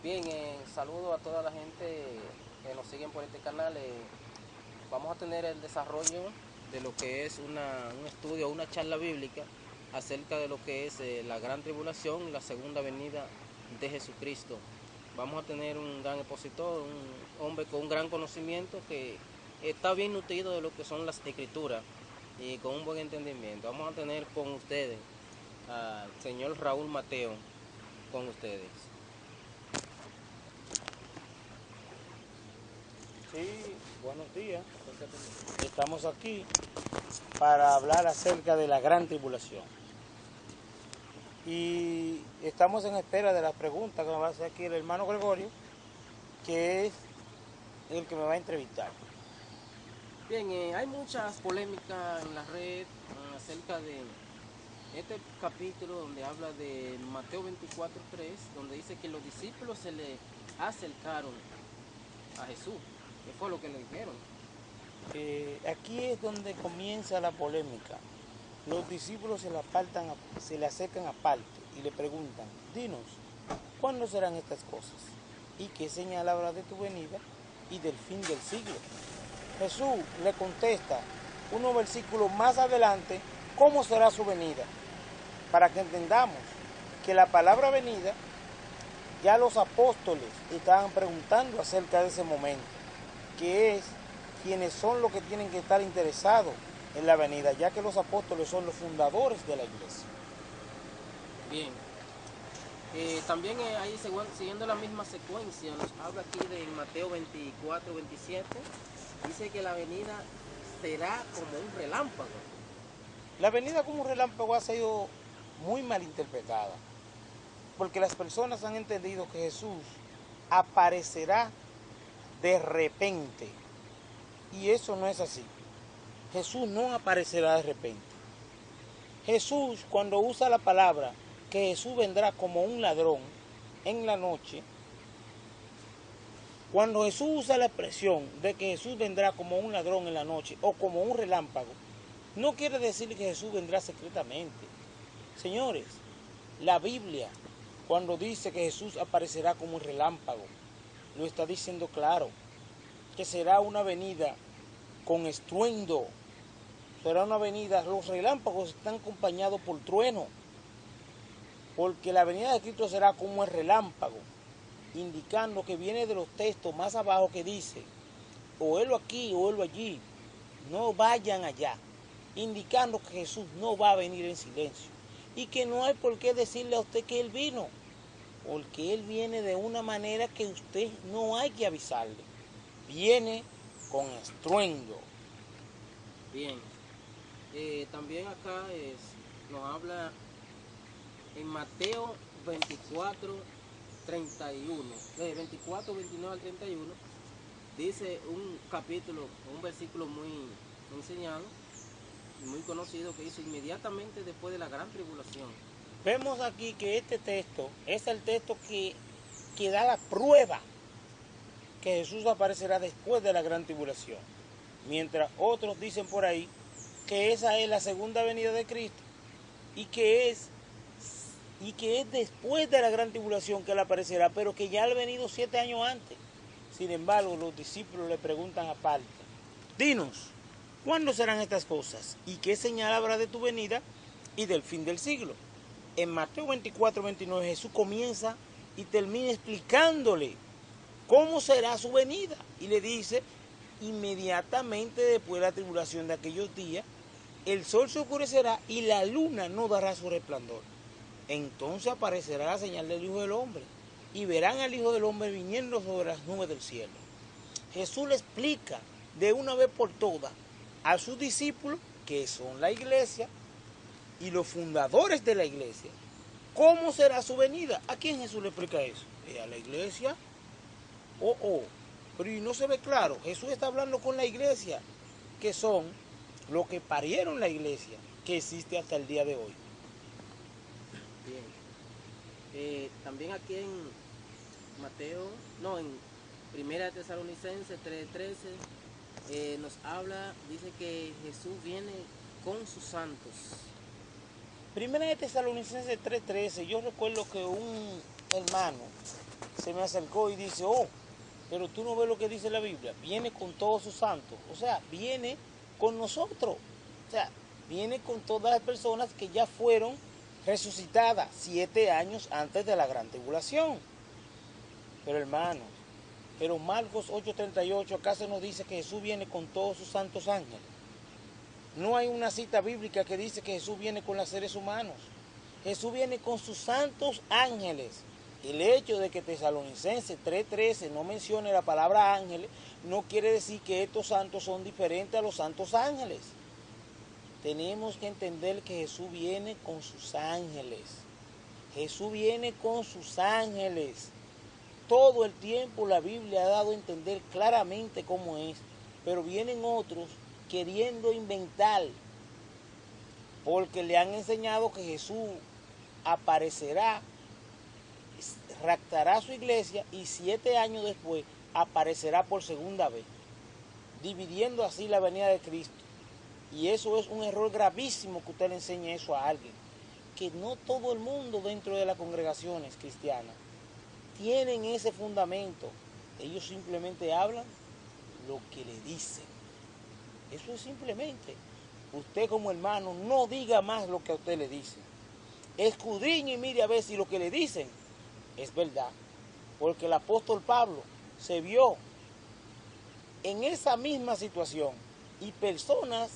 Bien, saludo a toda la gente que nos siguen por este canal. Vamos a tener el desarrollo de lo que es un estudio, una charla bíblica acerca de lo que es la gran tribulación y la segunda venida de Jesucristo. Vamos a tener un gran expositor, un hombre con un gran conocimiento que está bien nutrido de lo que son las escrituras y con un buen entendimiento. Vamos a tener con ustedes al señor Raúl Mateo, con ustedes. Sí, buenos días. Estamos aquí para hablar acerca de la gran tribulación. Y estamos en espera de las preguntas que me va a hacer aquí el hermano Gregorio, que es el que me va a entrevistar. Bien, hay muchas polémicas en la red acerca de este capítulo donde habla de Mateo 24:3, donde dice que los discípulos se le acercaron a Jesús. ¿Qué fue lo que le dijeron? Aquí es donde comienza la polémica. Los discípulos se le acercan aparte y le preguntan: dinos, ¿cuándo serán estas cosas? ¿Y qué señal habrá de tu venida y del fin del siglo? Jesús le contesta unos versículos más adelante cómo será su venida, para que entendamos que la palabra venida, ya los apóstoles estaban preguntando acerca de ese momento, que es quienes son los que tienen que estar interesados en la venida, ya que los apóstoles son los fundadores de la iglesia. Bien, también ahí siguiendo la misma secuencia, nos habla aquí de Mateo 24:27, dice que la venida será como un relámpago. La venida como un relámpago ha sido muy mal interpretada, porque las personas han entendido que Jesús aparecerá de repente, y eso no es así. Jesús no aparecerá de repente. Jesús, cuando usa la palabra que Jesús vendrá como un ladrón en la noche, cuando Jesús usa la expresión de que Jesús vendrá como un ladrón en la noche o como un relámpago, no quiere decir que Jesús vendrá secretamente. Señores, la Biblia, cuando dice que Jesús aparecerá como un relámpago, lo está diciendo claro, que será una venida con estruendo, será una venida, los relámpagos están acompañados por trueno, porque la venida de Cristo será como el relámpago, indicando que viene de los textos más abajo que dice, o helo aquí o helo allí, no vayan allá, indicando que Jesús no va a venir en silencio y que no hay por qué decirle a usted que Él vino, porque Él viene de una manera que usted no hay que avisarle, viene con estruendo. Bien, también acá nos habla en Mateo 24:31, 24, 29 al 31, dice un capítulo, un versículo muy enseñado y muy conocido que dice inmediatamente después de la gran tribulación. Vemos aquí que este texto es el texto que da la prueba que Jesús aparecerá después de la gran tribulación, mientras otros dicen por ahí que esa es la segunda venida de Cristo y que es después de la gran tribulación que Él aparecerá, pero que ya ha venido 7 años antes. Sin embargo, los discípulos le preguntan aparte: dinos, ¿cuándo serán estas cosas? ¿Y qué señal habrá de tu venida y del fin del siglo? En Mateo 24:29 Jesús comienza y termina explicándole cómo será su venida. Y le dice: inmediatamente después de la tribulación de aquellos días, el sol se oscurecerá y la luna no dará su resplandor. Entonces aparecerá la señal del Hijo del Hombre, y verán al Hijo del Hombre viniendo sobre las nubes del cielo. Jesús le explica de una vez por todas a sus discípulos, que son la iglesia y los fundadores de la iglesia, cómo será su venida. ¿A quién Jesús le explica eso? ¿A la iglesia? Pero y no se ve claro. Jesús está hablando con la iglesia, que son los que parieron la iglesia, que existe hasta el día de hoy. Bien. También aquí en Mateo, no, en Primera de Tesalonicenses 3:13, nos habla, dice que Jesús viene con sus santos. Primera de Tesalonicenses 3:13, yo recuerdo que un hermano se me acercó y dice, oh, pero tú no ves lo que dice la Biblia, viene con todos sus santos, o sea, viene con nosotros, o sea, viene con todas las personas que ya fueron resucitadas 7 años antes de la gran tribulación. Pero hermanos, pero Marcos 8:38 acá se nos dice que Jesús viene con todos sus santos ángeles. No hay una cita bíblica que dice que Jesús viene con los seres humanos. Jesús viene con sus santos ángeles. El hecho de que Tesalonicenses 3:13 no mencione la palabra ángeles no quiere decir que estos santos son diferentes a los santos ángeles. Tenemos que entender que Jesús viene con sus ángeles. Jesús viene con sus ángeles. Todo el tiempo la Biblia ha dado a entender claramente cómo es, pero vienen otros queriendo inventar, porque le han enseñado que Jesús aparecerá, raptará su iglesia y 7 años después aparecerá por segunda vez, dividiendo así la venida de Cristo. Y eso es un error gravísimo que usted le enseñe eso a alguien, que no todo el mundo dentro de las congregaciones cristianas tienen ese fundamento. Ellos simplemente hablan lo que le dicen. Eso es simplemente. Usted como hermano no diga más lo que a usted le dicen. Escudriñe y mire a ver si lo que le dicen es verdad. Porque el apóstol Pablo se vio en esa misma situación y personas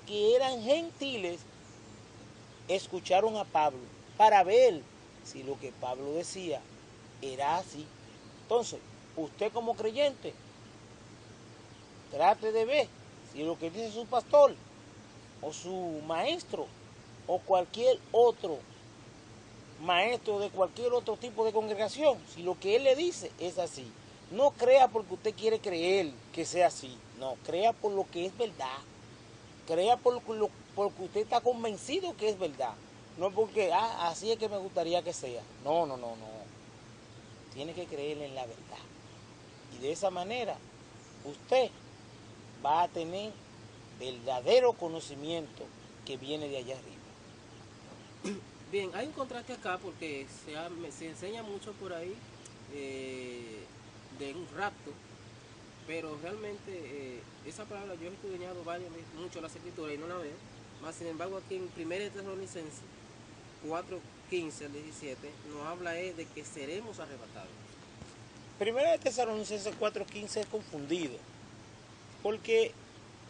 que eran gentiles escucharon a Pablo para ver si lo que Pablo decía era así. Entonces, usted como creyente, trate de ver si lo que dice su pastor o su maestro o cualquier otro maestro de cualquier otro tipo de congregación, si lo que él le dice es así. No crea porque usted quiere creer que sea así, no, crea por lo que es verdad, crea porque usted está convencido que es verdad, no porque, así es que me gustaría que sea, no, tiene que creer en la verdad. Y de esa manera, usted va a tener verdadero conocimiento que viene de allá arriba. Bien, hay un contraste acá porque se enseña mucho por ahí de un rapto, pero realmente esa palabra yo he estudiado mucho las escrituras y no la veo. Más sin embargo aquí en 1 Tesalonicenses 4:15 al 17 nos habla de que seremos arrebatados. Primera de Tesalonicenses 4:15 es confundido, porque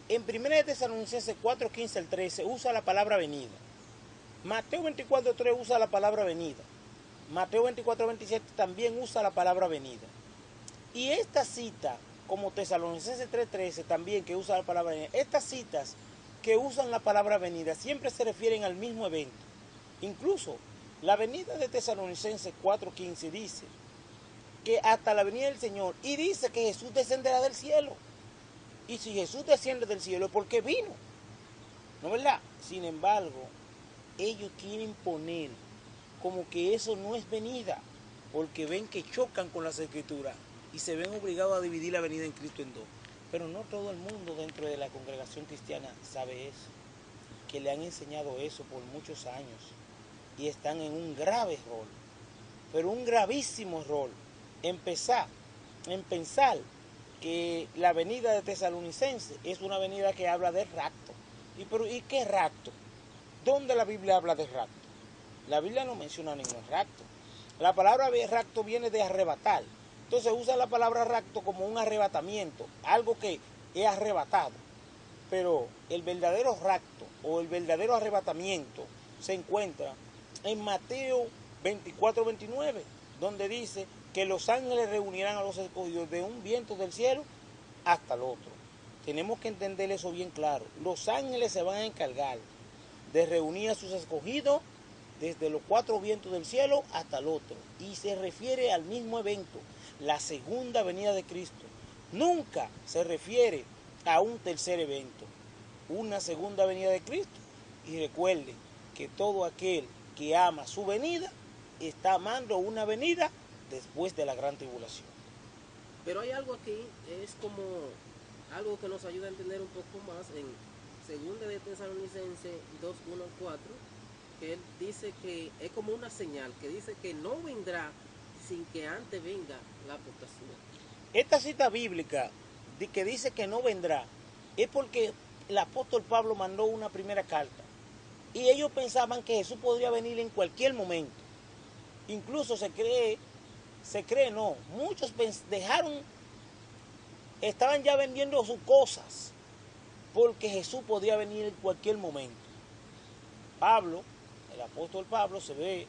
en Primera de Tesalonicenses 4:15 al 13 usa la palabra venida. Mateo 24:3 usa la palabra venida. Mateo 24:27 también usa la palabra venida. Y esta cita, como Tesalonicenses 3:13 también que usa la palabra venida, estas citas que usan la palabra venida siempre se refieren al mismo evento. Incluso la venida de Tesalonicenses 4:15 dice que hasta la venida del Señor, y dice que Jesús descenderá del cielo. Y si Jesús desciende del cielo es porque vino, ¿no es verdad? Sin embargo, ellos quieren poner como que eso no es venida, porque ven que chocan con las escrituras y se ven obligados a dividir la venida en Cristo en dos. Pero no todo el mundo dentro de la congregación cristiana sabe eso, que le han enseñado eso por muchos años y están en un grave error, pero un gravísimo error, en pensar que la venida de Tesalonicenses es una venida que habla de rapto. ¿Y qué rapto? ¿Dónde la Biblia habla de rapto? La Biblia no menciona ningún rapto. La palabra rapto viene de arrebatar. Entonces usa la palabra rapto como un arrebatamiento, algo que es arrebatado. Pero el verdadero rapto o el verdadero arrebatamiento se encuentra en Mateo 24:29, donde dice que los ángeles reunirán a los escogidos de un viento del cielo hasta el otro. Tenemos que entender eso bien claro. Los ángeles se van a encargar de reunir a sus escogidos desde los 4 vientos del cielo hasta el otro. Y se refiere al mismo evento, la segunda venida de Cristo. Nunca se refiere a un tercer evento, una segunda venida de Cristo. Y recuerden que todo aquel que ama su venida está amando una venida después de la gran tribulación. Pero hay algo aquí, es como algo que nos ayuda a entender un poco más en 2 de Tesalonicenses 2:1-4, que él dice que es como una señal, que dice que no vendrá sin que antes venga la apostasía. Esta cita bíblica de que dice que no vendrá es porque el apóstol Pablo mandó una primera carta y ellos pensaban que Jesús podría venir en cualquier momento. Incluso muchos estaban ya vendiendo sus cosas porque Jesús podía venir en cualquier momento. Pablo, el apóstol Pablo, se ve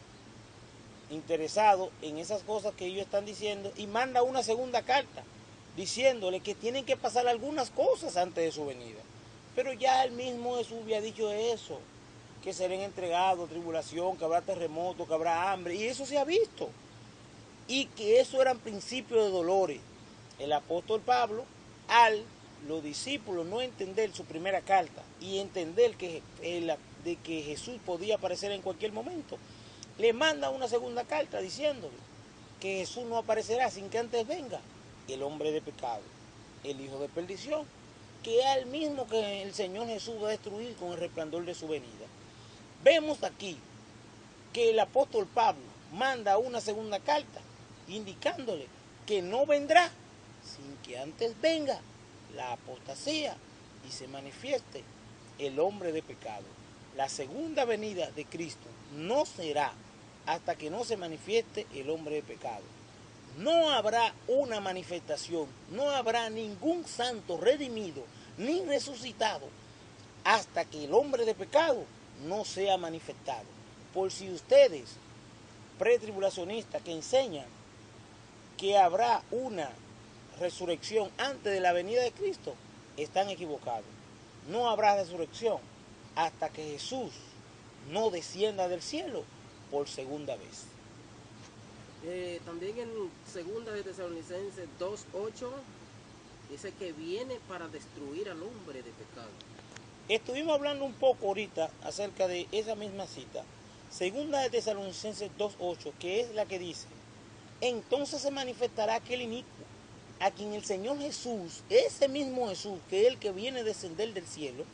interesado en esas cosas que ellos están diciendo y manda una segunda carta diciéndole que tienen que pasar algunas cosas antes de su venida. Pero ya el mismo Jesús había dicho eso, que serán entregados, tribulación, que habrá terremoto, que habrá hambre, y eso se ha visto. Y que eso eran principios de dolores. El apóstol Pablo, los discípulos no entender su primera carta y entender de que Jesús podía aparecer en cualquier momento, le manda una segunda carta diciéndole que Jesús no aparecerá sin que antes venga el hombre de pecado, el hijo de perdición, que es el mismo que el Señor Jesús va a destruir con el resplandor de su venida. Vemos aquí que el apóstol Pablo manda una segunda carta indicándole que no vendrá sin que antes venga la apostasía y se manifieste el hombre de pecado. La segunda venida de Cristo no será hasta que no se manifieste el hombre de pecado. No habrá una manifestación, no habrá ningún santo redimido ni resucitado hasta que el hombre de pecado no sea manifestado. Por si ustedes, pretribulacionistas, que enseñan que habrá una resurrección antes de la venida de Cristo, están equivocados. No habrá resurrección hasta que Jesús no descienda del cielo por segunda vez. También en segunda de Tesalonicenses 2:8 dice que viene para destruir al hombre de pecado. Estuvimos hablando un poco ahorita acerca de esa misma cita. Segunda de Tesalonicenses 2:8, que es la que dice: entonces se manifestará aquel inicuo, a quien el Señor Jesús, ese mismo Jesús, que es el que viene a descender del cielo,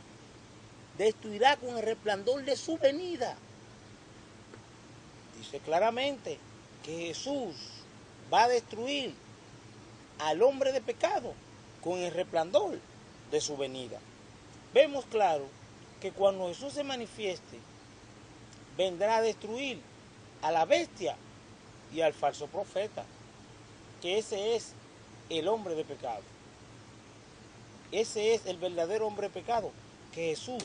destruirá con el resplandor de su venida. Dice claramente que Jesús va a destruir al hombre de pecado con el resplandor de su venida. Vemos claro que cuando Jesús se manifieste, vendrá a destruir a la bestia y al falso profeta, que ese es el hombre de pecado. Ese es el verdadero hombre de pecado que Jesús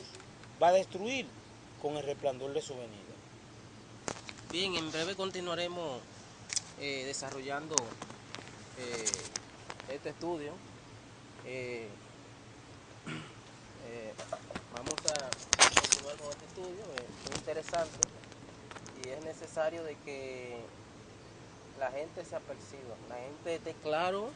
va a destruir con el resplandor de su venida. Bien, en breve continuaremos desarrollando este estudio. Vamos a continuar con este estudio, es interesante y es necesario de que la gente se aperciba, la gente esté claro